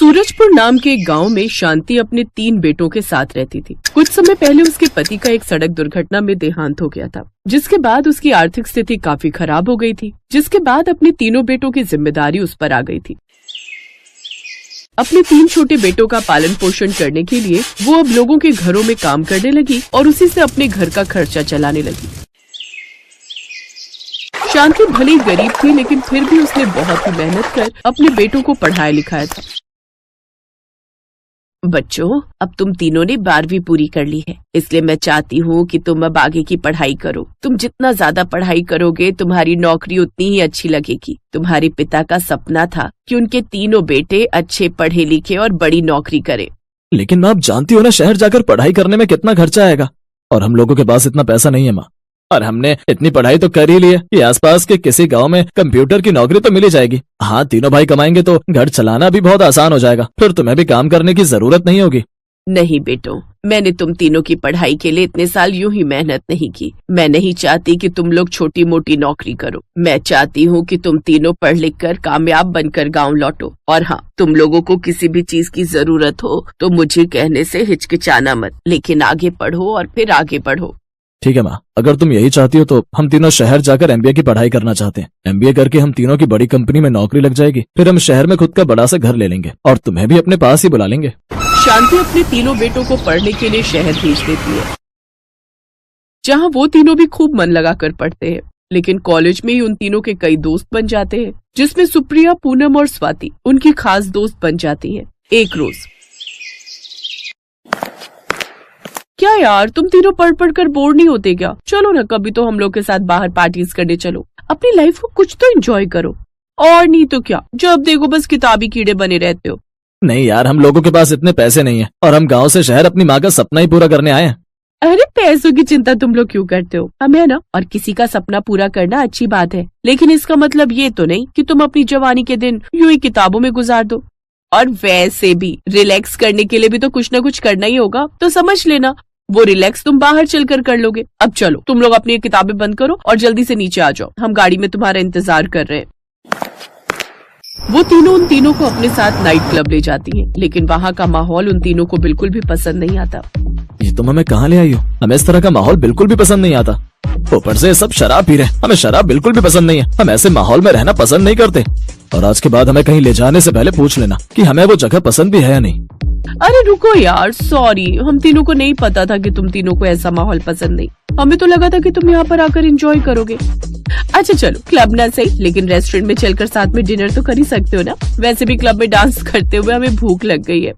सूरजपुर नाम के एक गांव में शांति अपने 3 बेटों के साथ रहती थी। कुछ समय पहले उसके पति का एक सड़क दुर्घटना में देहांत हो गया था, जिसके बाद उसकी आर्थिक स्थिति काफी खराब हो गई थी। जिसके बाद अपने तीनों बेटों की जिम्मेदारी उस पर आ गई थी। अपने 3 छोटे बेटों का पालन पोषण करने के लिए वो अब लोगों के घरों में काम करने लगी और उसी से अपने घर का खर्चा चलाने लगी। शांति भले ही गरीब थी, लेकिन फिर भी उसने बहुत ही मेहनत कर अपने बेटों को पढ़ाया लिखाया था। बच्चों, अब तुम तीनों ने 12वीं पूरी कर ली है, इसलिए मैं चाहती हूँ कि तुम अब आगे की पढ़ाई करो। तुम जितना ज्यादा पढ़ाई करोगे, तुम्हारी नौकरी उतनी ही अच्छी लगेगी। तुम्हारे पिता का सपना था कि उनके तीनों बेटे अच्छे पढ़े लिखे और बड़ी नौकरी करें। लेकिन माँ, आप जानती हो ना शहर जाकर पढ़ाई करने में कितना खर्चा आएगा, और हम लोगों के पास इतना पैसा नहीं है माँ। और हमने इतनी पढ़ाई तो कर ही ली है कि आसपास के किसी गांव में कंप्यूटर की नौकरी तो मिल ही जाएगी। हाँ, तीनों भाई कमाएंगे तो घर चलाना भी बहुत आसान हो जाएगा, फिर तुम्हें भी काम करने की जरूरत नहीं होगी। नहीं बेटों, मैंने तुम तीनों की पढ़ाई के लिए इतने साल यूं ही मेहनत नहीं की। मैं नहीं चाहती कि तुम लोग छोटी मोटी नौकरी करो। मैं चाहती हूँ कि तुम तीनों पढ़ लिख कर कामयाब बनकर गाँव लौटो। और हाँ, तुम लोगों को किसी भी चीज की जरूरत हो तो मुझे कहने से हिचकिचाना मत, लेकिन आगे पढ़ो और फिर आगे बढ़ो। ठीक है माँ, अगर तुम यही चाहती हो तो हम तीनों शहर जाकर MBA की पढ़ाई करना चाहते हैं। MBA करके हम तीनों की बड़ी कंपनी में नौकरी लग जाएगी, फिर हम शहर में खुद का बड़ा सा घर ले लेंगे और तुम्हें भी अपने पास ही बुला लेंगे। शांति अपने तीनों बेटों को पढ़ने के लिए शहर भेज देती है, जहाँ वो तीनों भी खूब मन लगाकर पढ़ते हैं। लेकिन कॉलेज में ही उन तीनों के कई दोस्त बन जाते हैं, जिसमें सुप्रिया, पूनम और स्वाति उनकी खास दोस्त बन जाती है। एक रोज, क्या यार, तुम तीनों पढ़ पढ़ कर बोर नहीं होते क्या? चलो ना, कभी तो हम लोग के साथ बाहर पार्टीज करने चलो। अपनी लाइफ को कुछ तो एंजॉय करो, और नहीं तो क्या, जब देखो बस किताबी कीड़े बने रहते हो। नहीं यार, हम लोगों के पास इतने पैसे नहीं है, और हम गांव से शहर अपनी माँ का सपना ही पूरा करने आए हैं। अरे पैसों की चिंता तुम लोग क्यों करते हो? हम है ना। और किसी का सपना पूरा करना अच्छी बात है, लेकिन इसका मतलब ये तो नहीं कि तुम अपनी जवानी के दिन यूं ही किताबों में गुजार दो। और वैसे भी रिलैक्स करने के लिए भी तो कुछ न कुछ करना ही होगा, तो समझ लेना वो रिलैक्स तुम बाहर चलकर कर लोगे। अब चलो, तुम लोग अपनी किताबें बंद करो और जल्दी से नीचे आ जाओ, हम गाड़ी में तुम्हारा इंतजार कर रहे हैं। वो तीनों उन तीनों को अपने साथ नाइट क्लब ले जाती हैं, लेकिन वहाँ का माहौल उन तीनों को बिल्कुल भी पसंद नहीं आता। ये तुम हमें कहाँ ले आई हो? हमें इस तरह का माहौल बिल्कुल भी पसंद नहीं आता। ऊपर से सब शराब पी रहे हैं, हमें शराब बिल्कुल भी पसंद नहीं है। हम ऐसे माहौल में रहना पसंद नहीं करते, और आज के बाद हमें कहीं ले जाने से पहले पूछ लेना कि हमें वो जगह पसंद भी है या नहीं। अरे रुको यार, सॉरी, हम तीनों को नहीं पता था कि तुम तीनों को ऐसा माहौल पसंद नहीं। हमें तो लगा था कि तुम यहाँ पर आकर एंजॉय करोगे। अच्छा चलो, क्लब ना सही, लेकिन रेस्टोरेंट में चलकर साथ में डिनर तो कर ही सकते हो ना। वैसे भी क्लब में डांस करते हुए हमें भूख लग गई है।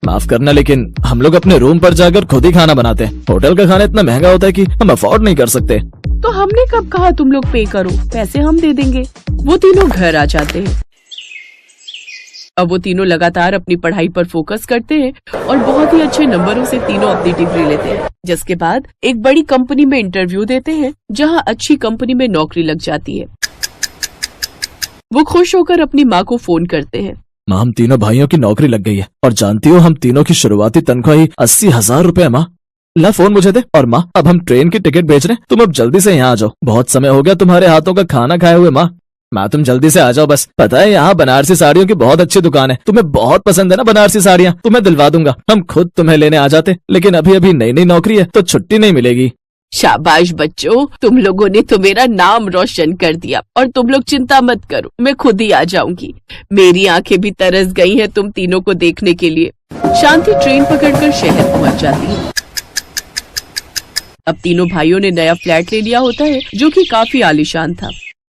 माफ करना, लेकिन हम लोग अपने रूम पर जाकर खुद ही खाना बनाते हैं। होटल का खाना इतना महंगा होता है कि हम अफोर्ड नहीं कर सकते। तो हमने कब कहा तुम लोग पे करो, पैसे हम दे देंगे। वो तीनों घर आ जाते हैं। अब वो तीनों लगातार अपनी पढ़ाई पर फोकस करते हैं और बहुत ही अच्छे नंबरों से तीनों अपनी डिग्री लेते हैं, जिसके बाद एक बड़ी कंपनी में इंटरव्यू देते हैं, जहां अच्छी कंपनी में नौकरी लग जाती है। वो खुश होकर अपनी माँ को फोन करते हैं। माँ, हम तीनों भाइयों की नौकरी लग गई है, और जानती हो हम तीनों की शुरुआती तनख्वाह ही 80,000 रुपए है। माँ, ला फोन मुझे दे। और माँ, अब हम ट्रेन की टिकट बेच रहे हैं, तुम अब जल्दी से यहाँ आ जाओ। बहुत समय हो गया तुम्हारे हाथों का खाना खाए हुए। माँ, तुम जल्दी से आ जाओ बस। पता है यहाँ बनारसी साड़ियों की बहुत अच्छी दुकान है, तुम्हें बहुत पसंद है ना बनारसी साड़ियाँ, तुम्हें दिलवा दूंगा। हम खुद तुम्हें लेने आ जाते, लेकिन अभी अभी नई नई नौकरी है तो छुट्टी नहीं मिलेगी। शाबाश बच्चों, तुम लोगों ने तो मेरा नाम रोशन कर दिया। और तुम लोग चिंता मत करो, मैं खुद ही आ जाऊंगी। मेरी आंखें भी तरस गई हैं तुम तीनों को देखने के लिए। शांति ट्रेन पकड़कर शहर पहुंच जाती है। अब तीनों भाइयों ने नया फ्लैट ले लिया होता है, जो कि काफी आलीशान था।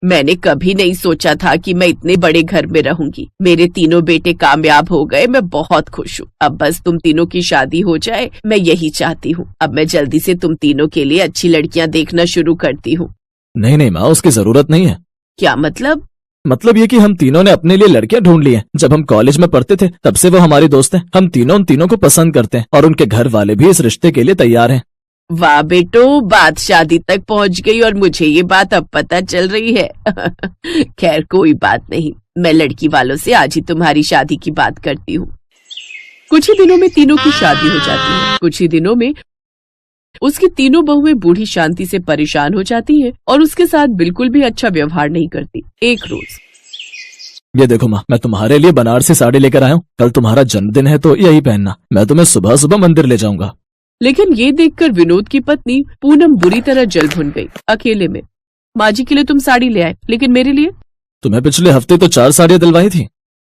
मैंने कभी नहीं सोचा था कि मैं इतने बड़े घर में रहूंगी। मेरे तीनों बेटे कामयाब हो गए, मैं बहुत खुश हूँ। अब बस तुम तीनों की शादी हो जाए, मैं यही चाहती हूँ। अब मैं जल्दी से तुम तीनों के लिए अच्छी लड़कियाँ देखना शुरू करती हूँ। नहीं नहीं माँ, उसकी जरूरत नहीं है। क्या मतलब? मतलब ये कि हम तीनों ने अपने लिए लड़कियां ढूंढ ली हैं। जब हम कॉलेज में पढ़ते थे तब से वो हमारी दोस्त हैं। हम तीनों उन तीनों को पसंद करते हैं, और उनके घर वाले भी इस रिश्ते के लिए तैयार हैं। वाह बेटो, बात शादी तक पहुंच गई और मुझे ये बात अब पता चल रही है। खैर कोई बात नहीं, मैं लड़की वालों से आज ही तुम्हारी शादी की बात करती हूँ। कुछ ही दिनों में तीनों की शादी हो जाती है। कुछ ही दिनों में उसकी तीनों बहुएं बूढ़ी शांति से परेशान हो जाती हैं और उसके साथ बिल्कुल भी अच्छा व्यवहार नहीं करती। एक रोज ये देखो माँ, मैं तुम्हारे लिए बनारसी साड़ी लेकर आया हूँ। कल तुम्हारा जन्मदिन है तो यही पहनना। मैं तुम्हें सुबह सुबह मंदिर ले जाऊंगा। लेकिन ये देखकर विनोद की पत्नी पूनम बुरी तरह जल भुन गई। अकेले में माँ जी के लिए तुम साड़ी ले आए, लेकिन मेरे लिए? तुम्हें पिछले हफ्ते तो 4 साड़ियाँ दिलवाई थी।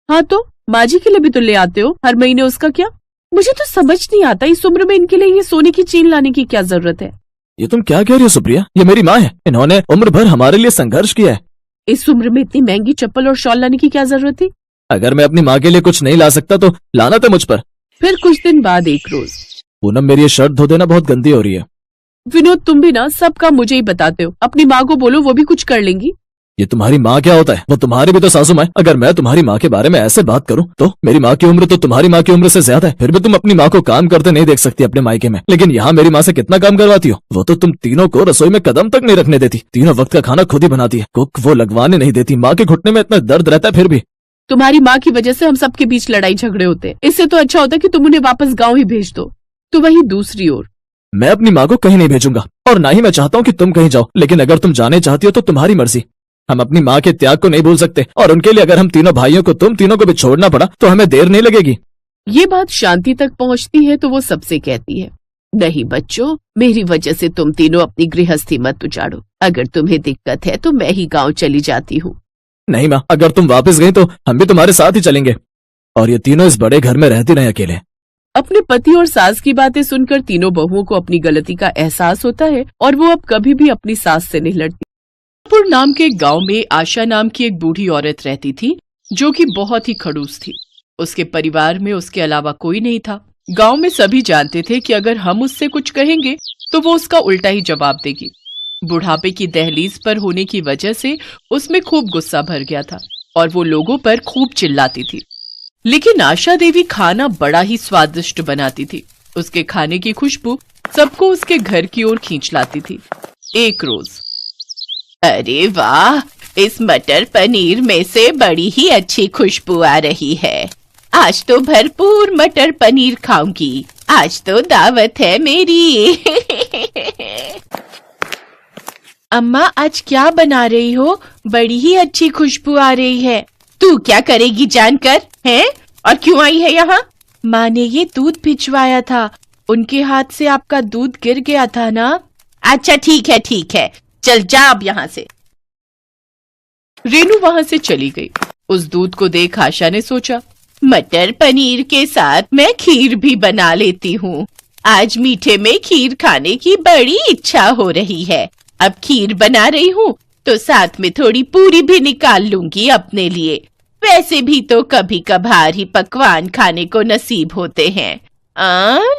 हाँ तो माँ जी के लिए भी तो ले आते हो हर महीने, उसका क्या? मुझे तो समझ नहीं आता इस उम्र में इनके लिए ये सोने की चेन लाने की क्या जरूरत है। ये तुम क्या कह रही हो सुप्रिया? ये मेरी माँ है, इन्होंने उम्र भर हमारे लिए संघर्ष किया है। इस उम्र में इतनी महंगी चप्पल और शॉल लाने की क्या जरूरत थी? अगर मैं अपनी माँ के लिए कुछ नहीं ला सकता तो लाना था मुझ पर। फिर कुछ दिन बाद एक रोज, पूनम मेरी ये शर्ट धो देना, बहुत गंदी हो रही है। विनोद तुम भी ना सब काम मुझे ही बताते हो। अपनी माँ को बोलो, वो भी कुछ कर लेंगी। ये तुम्हारी माँ क्या होता है? वो तुम्हारी भी तो सासू माँ है। अगर मैं तुम्हारी माँ के बारे में ऐसे बात करूँ तो मेरी माँ की उम्र तो तुम्हारी माँ की उम्र से ज्यादा है। फिर भी तुम अपनी माँ को काम करते नहीं देख सकती अपने मायके में, लेकिन यहाँ मेरी माँ से कितना काम करवाती हो। वो तो तुम तीनों को रसोई में कदम तक नहीं रखने देती, तीनों वक्त का खाना खुद ही बनाती है, कुक वो लगवाने नहीं देती। माँ के घुटने में इतना दर्द रहता है फिर भी। तुम्हारी माँ की वजह से हम सबके बीच लड़ाई झगड़े होते हैं। इससे तो अच्छा होता कि तुम उन्हें वापस गाँव ही भेज दो। तो वही दूसरी ओर, मैं अपनी माँ को कहीं नहीं भेजूंगा और ना ही मैं चाहता हूँ कि तुम कहीं जाओ, लेकिन अगर तुम जाने चाहती हो तो तुम्हारी मर्जी। हम अपनी माँ के त्याग को नहीं भूल सकते और उनके लिए अगर हम तीनों भाइयों को तुम तीनों को भी छोड़ना पड़ा तो हमें देर नहीं लगेगी। ये बात शांति तक पहुँचती है तो वो सबसे कहती है, नहीं बच्चों, मेरी वजह से तुम तीनों अपनी गृहस्थी मत उजाड़ो। अगर तुम्हें दिक्कत है तो मैं ही गाँव चली जाती हूँ। नहीं माँ, अगर तुम वापस गई तो हम भी तुम्हारे साथ ही चलेंगे और ये तीनों इस बड़े घर में रहती रहे अकेले। अपने पति और सास की बातें सुनकर तीनों बहुओं को अपनी गलती का एहसास होता है और वो अब कभी भी अपनी सास से नहीं लड़ती। पुर नाम के गांव में आशा नाम की एक बूढ़ी औरत रहती थी जो कि बहुत ही खड़ूस थी। उसके परिवार में उसके अलावा कोई नहीं था। गांव में सभी जानते थे कि अगर हम उससे कुछ कहेंगे तो वो उसका उल्टा ही जवाब देगी। बुढ़ापे की दहलीज पर होने की वजह से उसमें खूब गुस्सा भर गया था और वो लोगों पर खूब चिल्लाती थी। लेकिन आशा देवी खाना बड़ा ही स्वादिष्ट बनाती थी। उसके खाने की खुशबू सबको उसके घर की ओर खींच लाती थी। एक रोज, अरे वाह, इस मटर पनीर में से बड़ी ही अच्छी खुशबू आ रही है। आज तो भरपूर मटर पनीर खाऊंगी। आज तो दावत है मेरी। अम्मा आज क्या बना रही हो? बड़ी ही अच्छी खुशबू आ रही है। तू क्या करेगी जानकर, हैं? और क्यों आई है यहाँ? माँ ने ये दूध भिजवाया था। उनके हाथ से आपका दूध गिर गया था ना। अच्छा ठीक है, चल जा अब यहाँ से। रेनू वहाँ से चली गई। उस दूध को देख आशा ने सोचा, मटर पनीर के साथ मैं खीर भी बना लेती हूँ। आज मीठे में खीर खाने की बड़ी इच्छा हो रही है। अब खीर बना रही हूँ तो साथ में थोड़ी पूरी भी निकाल लूंगी अपने लिए। वैसे भी तो कभी कभार ही पकवान खाने को नसीब होते हैं।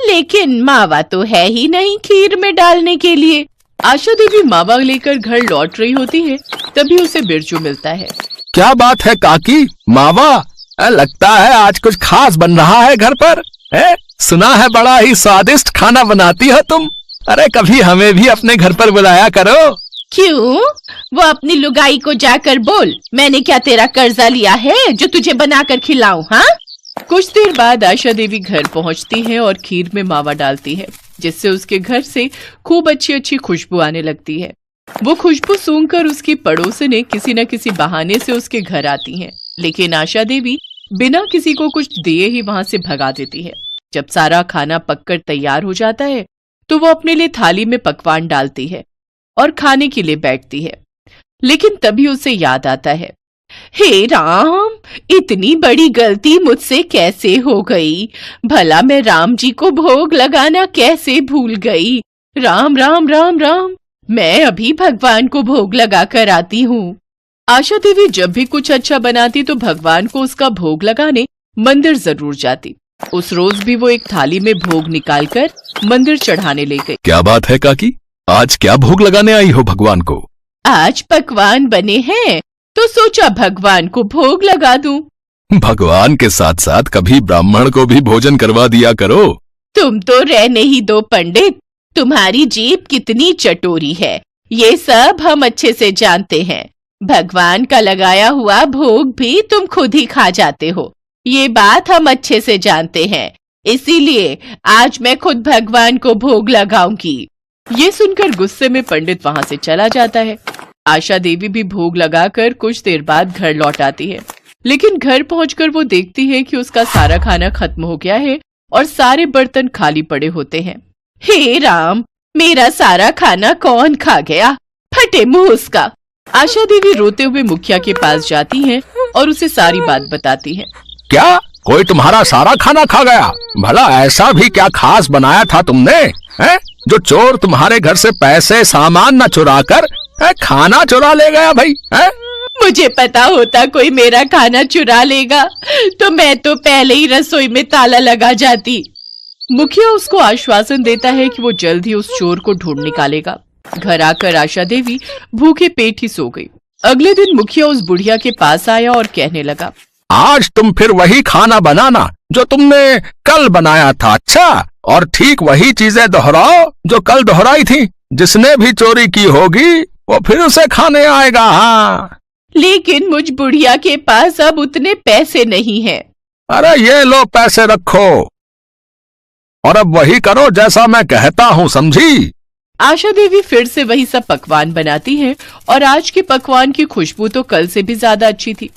लेकिन मावा तो है ही नहीं खीर में डालने के लिए। आशा देवी मावा लेकर घर लौट रही होती है, तभी उसे बिरजू मिलता है। क्या बात है काकी, मावा? लगता है आज कुछ खास बन रहा है घर पर, है? सुना है बड़ा ही स्वादिष्ट खाना बनाती हो तुम। अरे कभी हमें भी अपने घर पर बुलाया करो। क्यों? वो अपनी लुगाई को जाकर बोल, मैंने क्या तेरा कर्जा लिया है जो तुझे बनाकर खिलाऊं? हाँ? कुछ देर बाद आशा देवी घर पहुंचती है और खीर में मावा डालती है, जिससे उसके घर से खूब अच्छी खुशबू आने लगती है। वो खुशबू सूंघकर उसकी पड़ोसने किसी न किसी बहाने से उसके घर आती हैं, लेकिन आशा देवी बिना किसी को कुछ दिए ही वहां से भगा देती है। जब सारा खाना पककर तैयार हो जाता है तो वो अपने लिए थाली में पकवान डालती है और खाने के लिए बैठती है। लेकिन तभी उसे याद आता है, हे राम, इतनी बड़ी गलती मुझसे कैसे हो गई? भला मैं राम जी को भोग लगाना कैसे भूल गई? राम राम राम राम, मैं अभी भगवान को भोग लगा कर आती हूँ। आशा देवी जब भी कुछ अच्छा बनाती तो भगवान को उसका भोग लगाने मंदिर जरूर जाती। उस रोज भी वो एक थाली में भोग निकालकर मंदिर चढ़ाने ले गई। क्या बात है काकी, आज क्या भोग लगाने आई हो भगवान को? आज पकवान बने हैं तो सोचा भगवान को भोग लगा दूं। भगवान के साथ साथ कभी ब्राह्मण को भी भोजन करवा दिया करो। तुम तो रहने ही दो पंडित, तुम्हारी जीभ कितनी चटोरी है, ये सब हम अच्छे से जानते हैं। भगवान का लगाया हुआ भोग भी तुम खुद ही खा जाते हो, ये बात हम अच्छे से जानते हैं। इसीलिए आज मैं खुद भगवान को भोग लगाऊंगी। ये सुनकर गुस्से में पंडित वहां से चला जाता है। आशा देवी भी भोग लगाकर कुछ देर बाद घर लौट आती है। लेकिन घर पहुंचकर वो देखती है कि उसका सारा खाना खत्म हो गया है और सारे बर्तन खाली पड़े होते हैं। हे राम, मेरा सारा खाना कौन खा गया, फटे मुंह उसका। आशा देवी रोते हुए मुखिया के पास जाती हैं और उसे सारी बात बताती हैं। क्या कोई तुम्हारा सारा खाना खा गया? भला ऐसा भी क्या खास बनाया था तुमने, हैं? जो चोर तुम्हारे घर से पैसे सामान न चुरा कर खाना चुरा ले गया भाई, हैं? मुझे पता होता कोई मेरा खाना चुरा लेगा तो मैं तो पहले ही रसोई में ताला लगा जाती। मुखिया उसको आश्वासन देता है कि वो जल्द ही उस चोर को ढूंढ निकालेगा। घर आकर आशा देवी भूखे पेट ही सो गई। अगले दिन मुखिया उस बुढ़िया के पास आया और कहने लगा, आज तुम फिर वही खाना बनाना जो तुमने कल बनाया था, अच्छा, और ठीक वही चीजें दोहराओ जो कल दोहराई थी। जिसने भी चोरी की होगी वो फिर उसे खाने आएगा। हाँ, लेकिन मुझ बुढ़िया के पास अब उतने पैसे नहीं हैं। अरे ये लो पैसे रखो और अब वही करो जैसा मैं कहता हूँ, समझी? आशा देवी फिर से वही सब पकवान बनाती है और आज के पकवान की खुशबू तो कल से भी ज्यादा अच्छी थी।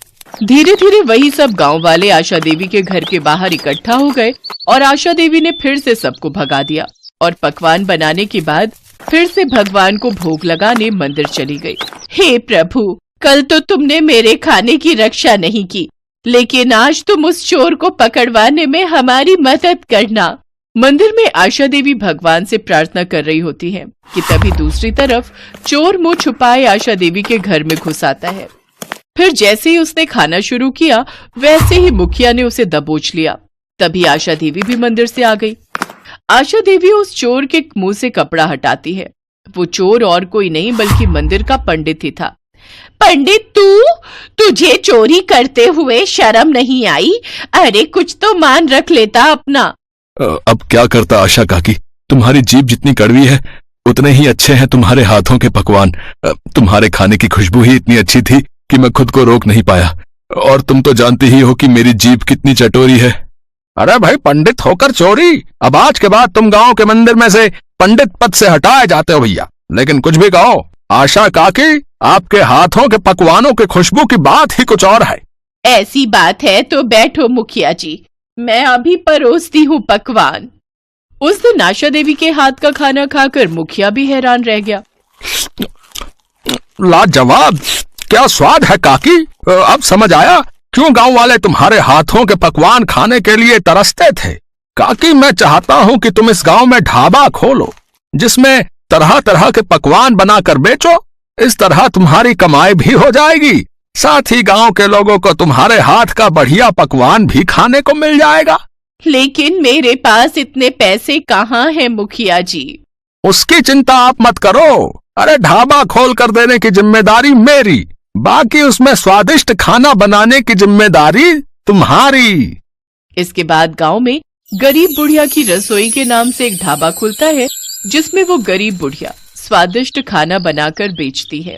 धीरे धीरे वही सब गांव वाले आशा देवी के घर के बाहर इकट्ठा हो गए और आशा देवी ने फिर से सबको भगा दिया और पकवान बनाने के बाद फिर से भगवान को भोग लगाने मंदिर चली गई। हे प्रभु, कल तो तुमने मेरे खाने की रक्षा नहीं की, लेकिन आज तुम उस चोर को पकड़वाने में हमारी मदद करना। मंदिर में आशा देवी भगवान से प्रार्थना कर रही होती है कि तभी दूसरी तरफ चोर मुंह छुपाए आशा देवी के घर में घुस आता है। फिर जैसे ही उसने खाना शुरू किया वैसे ही मुखिया ने उसे दबोच लिया। तभी आशा देवी भी मंदिर से आ गई। आशा देवी उस चोर के मुंह से कपड़ा हटाती है। वो चोर और कोई नहीं बल्कि मंदिर का पंडित ही था। पंडित, तुझे चोरी करते हुए शर्म नहीं आई? अरे कुछ तो मान रख लेता अपना। अब क्या करता आशा काकी, तुम्हारी जीभ जितनी कड़वी है उतने ही अच्छे हैं तुम्हारे हाथों के पकवान। तुम्हारे खाने की खुशबू ही इतनी अच्छी थी कि मैं खुद को रोक नहीं पाया, और तुम तो जानती ही हो कि मेरी जीभ कितनी चटोरी है। अरे भाई, पंडित होकर चोरी? अब आज के बाद तुम गांव के मंदिर में से पंडित पद से हटाए जाते हो भैया। लेकिन कुछ भी कहो, आशा काकी, आपके हाथों के पकवानों की खुशबू की बात ही कुछ और है। ऐसी बात है तो बैठो मुखिया जी, मैं अभी परोसती हूँ पकवान। उस दिन आशा देवी के हाथ का खाना खाकर मुखिया भी हैरान रह गया। लाजवाब, क्या स्वाद है काकी। अब समझ आया क्यों गांव वाले तुम्हारे हाथों के पकवान खाने के लिए तरसते थे। काकी, मैं चाहता हूँ कि तुम इस गांव में ढाबा खोलो जिसमें तरह तरह के पकवान बनाकर बेचो। इस तरह तुम्हारी कमाई भी हो जाएगी, साथ ही गांव के लोगों को तुम्हारे हाथ का बढ़िया पकवान भी खाने को मिल जाएगा। लेकिन मेरे पास इतने पैसे कहाँ हैं मुखिया जी? उसकी चिंता आप मत करो। अरे ढाबा खोल कर देने की जिम्मेदारी मेरी, बाकी उसमें स्वादिष्ट खाना बनाने की जिम्मेदारी तुम्हारी। इसके बाद गांव में गरीब बुढ़िया की रसोई के नाम से एक ढाबा खुलता है जिसमें वो गरीब बुढ़िया स्वादिष्ट खाना बनाकर बेचती है।